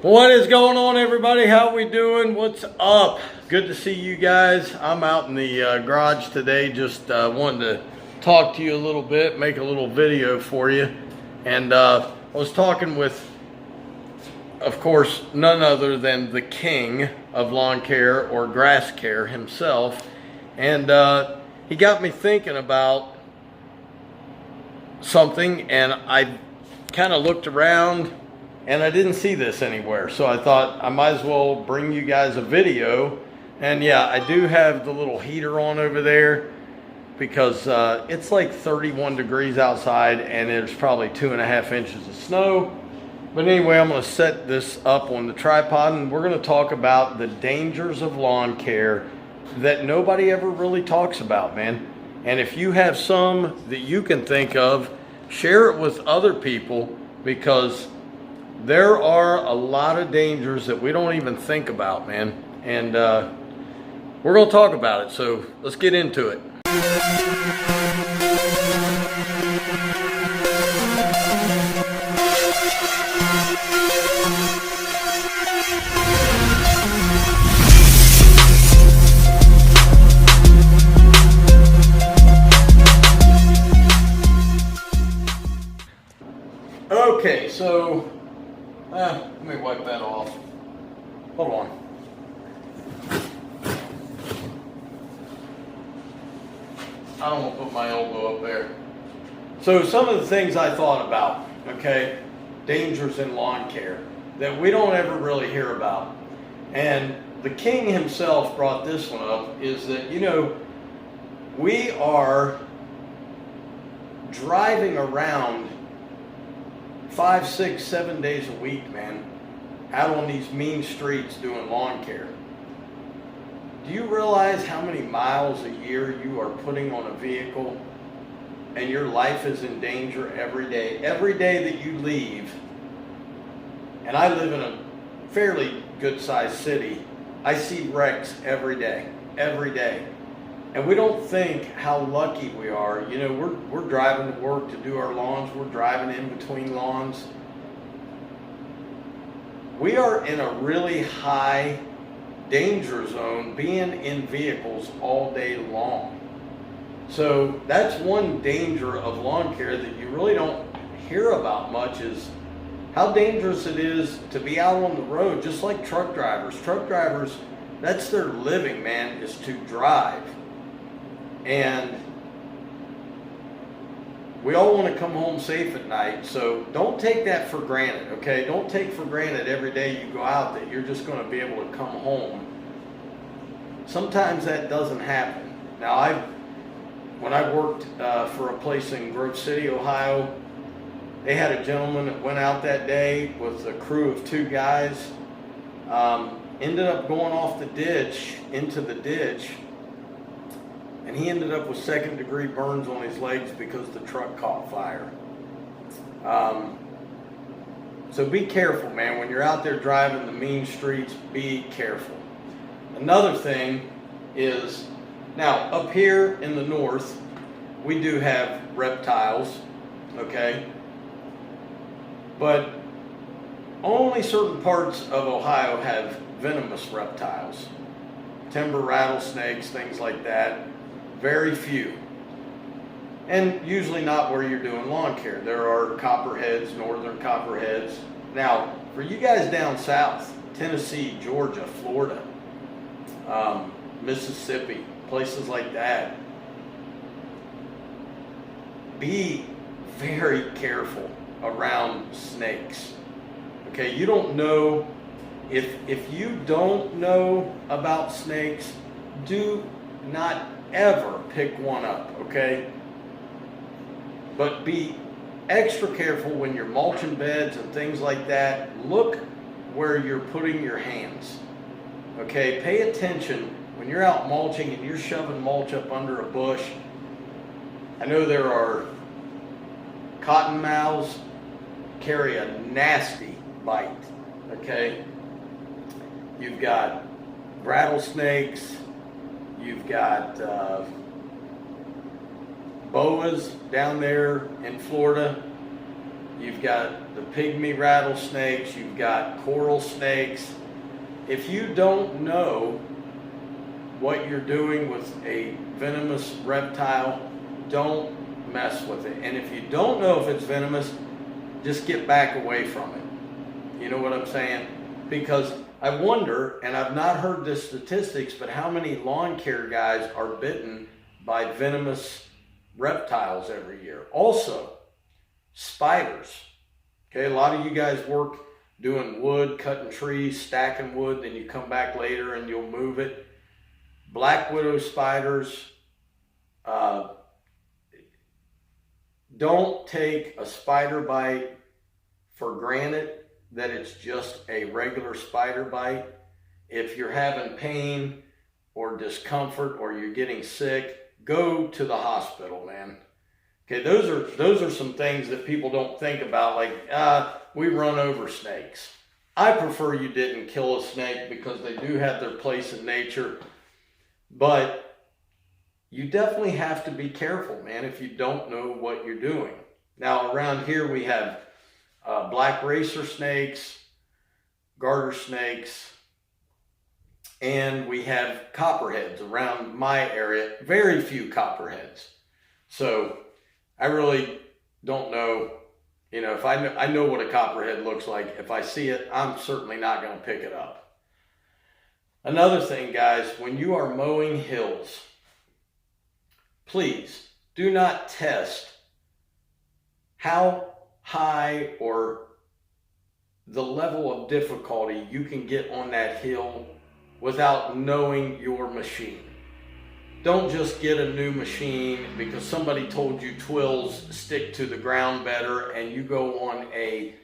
What is going on, everybody? How we doing? What's up? Good to see you guys. I'm out in the garage today. Just wanted to talk to you a little bit, make a little video for you. And I was talking with, of course, none other than the king of lawn care or grass care himself. And he got me thinking about something, and I kind of looked around and I didn't see this anywhere. So I thought I might as well bring you guys a video. And yeah, I do have the little heater on over there because it's like 31 degrees outside and there's probably 2.5 inches of snow. But anyway, I'm gonna set this up on the tripod and we're gonna talk about the dangers of lawn care that nobody ever really talks about, man. And if you have some that you can think of, share it with other people, because there are a lot of dangers that we don't even think about, man. And we're going to talk about it. So let's get into it. Okay, so let me wipe that off. Hold on. I don't want to put my elbow up there. So some of the things I thought about, okay, dangers in lawn care that we don't ever really hear about. And the king himself brought this one up, is that, you know, we are driving around 5, 6, 7 days a week, man, out on these mean streets doing lawn care. Do you realize how many miles a year you are putting on a vehicle, and your life is in danger every day? Every day that you leave, and I live in a fairly good-sized city, I see wrecks every day, every day. And we don't think how lucky we are. You know, we're driving to work to do our lawns. We're driving in between lawns. We are in a really high danger zone being in vehicles all day long. So that's one danger of lawn care that you really don't hear about much, is how dangerous it is to be out on the road, just like truck drivers. Truck drivers, that's their living, man, is to drive. And we all want to come home safe at night, so don't take that for granted, okay? Don't take for granted every day you go out that you're just going to be able to come home. Sometimes that doesn't happen. Now, when I worked for a place in Grove City, Ohio, they had a gentleman that went out that day with a crew of 2 guys, ended up going off the ditch, into the ditch, and he ended up with 2nd-degree burns on his legs because the truck caught fire. So be careful, man. When you're out there driving the mean streets, be careful. Another thing is, now up here in the north, we do have reptiles, okay? But only certain parts of Ohio have venomous reptiles. Timber rattlesnakes, things like that. Very few. And usually not where you're doing lawn care. There are copperheads, northern copperheads. Now, for you guys down south, Tennessee, Georgia, Florida, Mississippi, places like that, be very careful around snakes. Okay, you don't know, if you don't know about snakes, do not ever pick one up, okay? But be extra careful when you're mulching beds and things like that. Look where you're putting your hands, okay? Pay attention when you're out mulching and you're shoving mulch up under a bush. I know there are cottonmouths, carry a nasty bite, okay? You've got rattlesnakes, you've got boas down there in Florida, you've got the pygmy rattlesnakes, you've got coral snakes. If you don't know what you're doing with a venomous reptile, don't mess with it. And if you don't know if it's venomous, just get back away from it. You know what I'm saying? Because I wonder, and I've not heard the statistics, but how many lawn care guys are bitten by venomous reptiles every year? Also, spiders. Okay, a lot of you guys work doing wood, cutting trees, stacking wood, then you come back later and you'll move it. Black widow spiders. Don't take a spider bite for granted that it's just a regular spider bite. If you're having pain or discomfort or you're getting sick, go to the hospital, man. Okay, those are some things that people don't think about, like, we run over snakes. I prefer you didn't kill a snake because they do have their place in nature, but you definitely have to be careful, man, if you don't know what you're doing. Now, around here we have black racer snakes, garter snakes, and we have copperheads around my area. Very few copperheads. So I really don't know, you know, if I know what a copperhead looks like. If I see it, I'm certainly not going to pick it up. Another thing, guys, when you are mowing hills, please do not test how high or the level of difficulty you can get on that hill without knowing your machine. Don't just get a new machine because somebody told you twills stick to the ground better and you go on a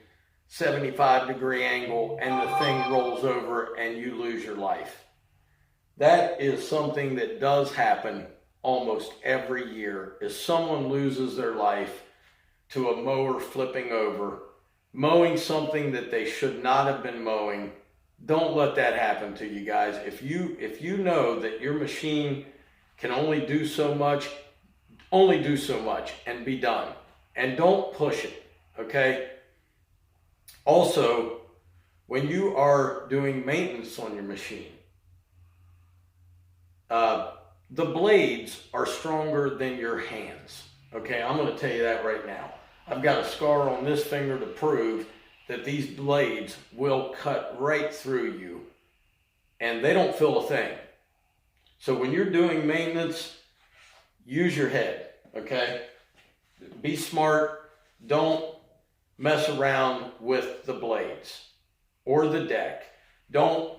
75-degree angle and the thing rolls over and you lose your life. That is something that does happen almost every year, is someone loses their life to a mower flipping over, mowing something that they should not have been mowing. Don't let that happen to you guys. If you know that your machine can only do so much and be done. And don't push it, okay? Also, when you are doing maintenance on your machine, the blades are stronger than your hands, okay? I'm going to tell you that right now. I've got a scar on this finger to prove that these blades will cut right through you, and they don't feel a thing. So when you're doing maintenance, use your head, okay? Be smart. Don't mess around with the blades or the deck. Don't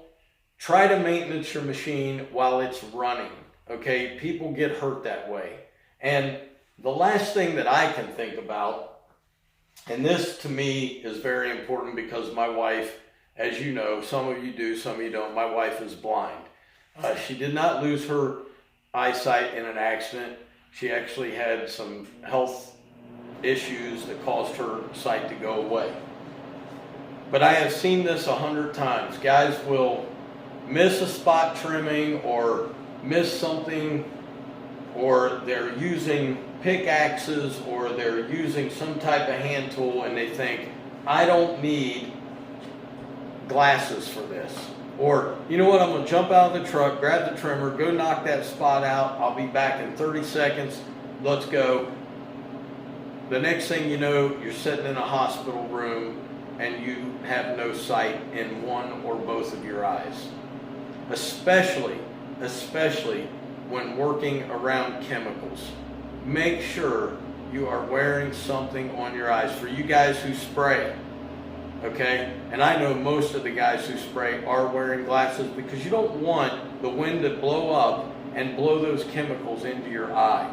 try to maintenance your machine while it's running, okay? People get hurt that way. And the last thing that I can think about, and this to me is very important because my wife, as you know, some of you do, some of you don't, my wife is blind. She did not lose her eyesight in an accident. She actually had some health issues that caused her sight to go away. But I have seen this 100 times. Guys will miss a spot trimming or miss something, or they're using pickaxes or they're using some type of hand tool and they think, I don't need glasses for this. Or, you know what, I'm going to jump out of the truck, grab the trimmer, go knock that spot out. I'll be back in 30 seconds. Let's go. The next thing you know, you're sitting in a hospital room and you have no sight in one or both of your eyes. Especially when working around chemicals. Make sure you are wearing something on your eyes. For you guys who spray, okay? And I know most of the guys who spray are wearing glasses because you don't want the wind to blow up and blow those chemicals into your eye.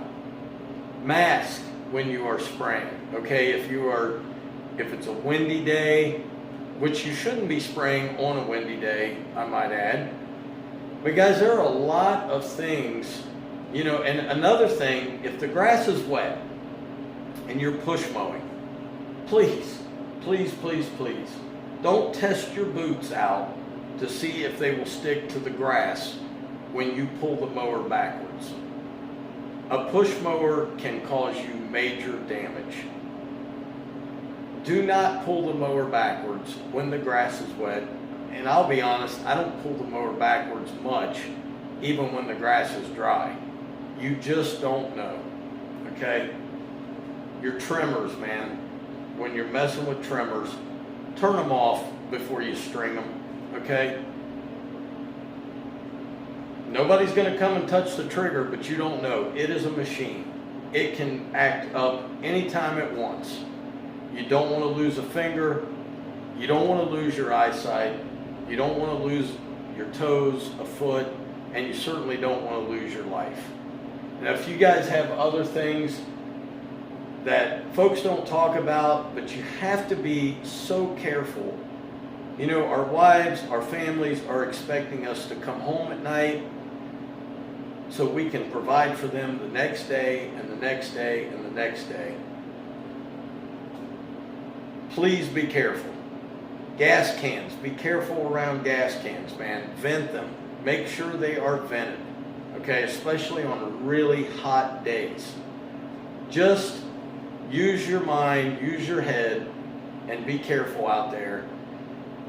Mask when you are spraying, okay? If it's a windy day, which you shouldn't be spraying on a windy day, I might add. But guys, there are a lot of things, you know, and another thing, if the grass is wet and you're push mowing, please, don't test your boots out to see if they will stick to the grass when you pull the mower backwards. A push mower can cause you major damage. Do not pull the mower backwards when the grass is wet. And I'll be honest, I don't pull the mower backwards much, even when the grass is dry. You just don't know, okay? Your trimmers, man, when you're messing with trimmers, turn them off before you string them, okay? Nobody's gonna come and touch the trigger, but you don't know. It is a machine. It can act up anytime it wants. You don't want to lose a finger. You don't want to lose your eyesight. You don't want to lose your toes, a foot, and you certainly don't want to lose your life. Now, if you guys have other things that folks don't talk about, but you have to be so careful. You know, our wives, our families are expecting us to come home at night so we can provide for them the next day and the next day and the next day. Please be careful. Gas cans, be careful around gas cans, man. Vent them. Make sure they are vented, okay, especially on really hot days. Just use your mind, use your head, and be careful out there.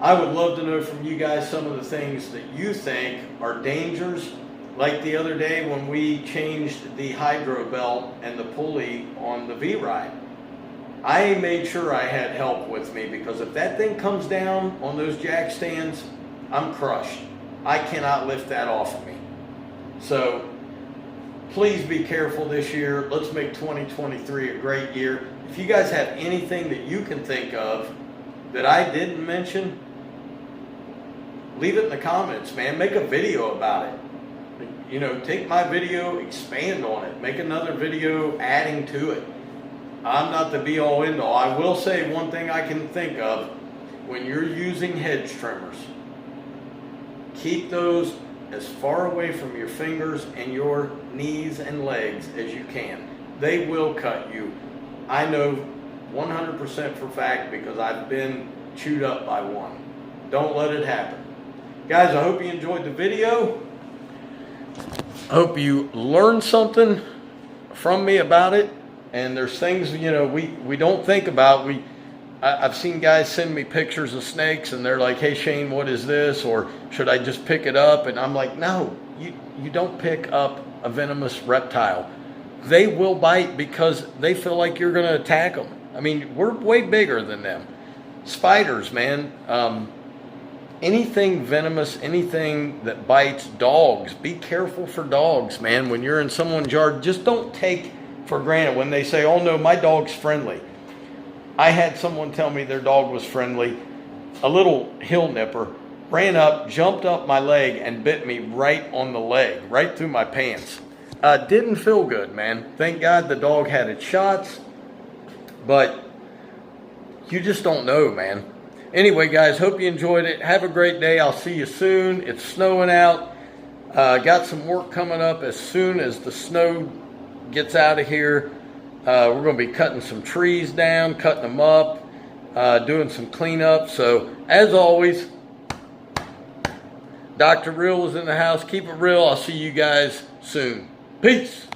I would love to know from you guys some of the things that you think are dangers, like the other day when we changed the hydro belt and the pulley on the V-Ride. I made sure I had help with me, because if that thing comes down on those jack stands, I'm crushed. I cannot lift that off of me. So please be careful this year. Let's make 2023 a great year. If you guys have anything that you can think of that I didn't mention, leave it in the comments, man. Make a video about it. You know, take my video, expand on it, make another video adding to it. I'm not the be all end all. I will say one thing I can think of: when you're using hedge trimmers, keep those as far away from your fingers and your knees and legs as you can. They will cut you. I know 100% for fact, because I've been chewed up by one. Don't let it happen. Guys, I hope you enjoyed the video. I hope you learned something from me about it. And there's things, you know, we don't think about. I've seen guys send me pictures of snakes and they're like, hey Shane, what is this? Or should I just pick it up? And I'm like, no, you don't pick up a venomous reptile. They will bite because they feel like you're going to attack them. I mean, we're way bigger than them. Spiders, man. Anything venomous, anything that bites. Dogs, be careful for dogs, man. When you're in someone's yard, just don't take for granted when they say, oh no, my dog's friendly. I had someone tell me their dog was friendly. A little hill nipper ran up, jumped up my leg, and bit me right on the leg, right through my pants. Didn't feel good, man. Thank God the dog had its shots, but you just don't know, man. Anyway, guys, hope you enjoyed it. Have a great day. I'll see you soon. It's snowing out. Got some work coming up as soon as the snow gets out of here. We're going to be cutting some trees down, cutting them up, doing some cleanup. So, as always, Dr. Real is in the house. Keep it real. I'll see you guys soon. Peace.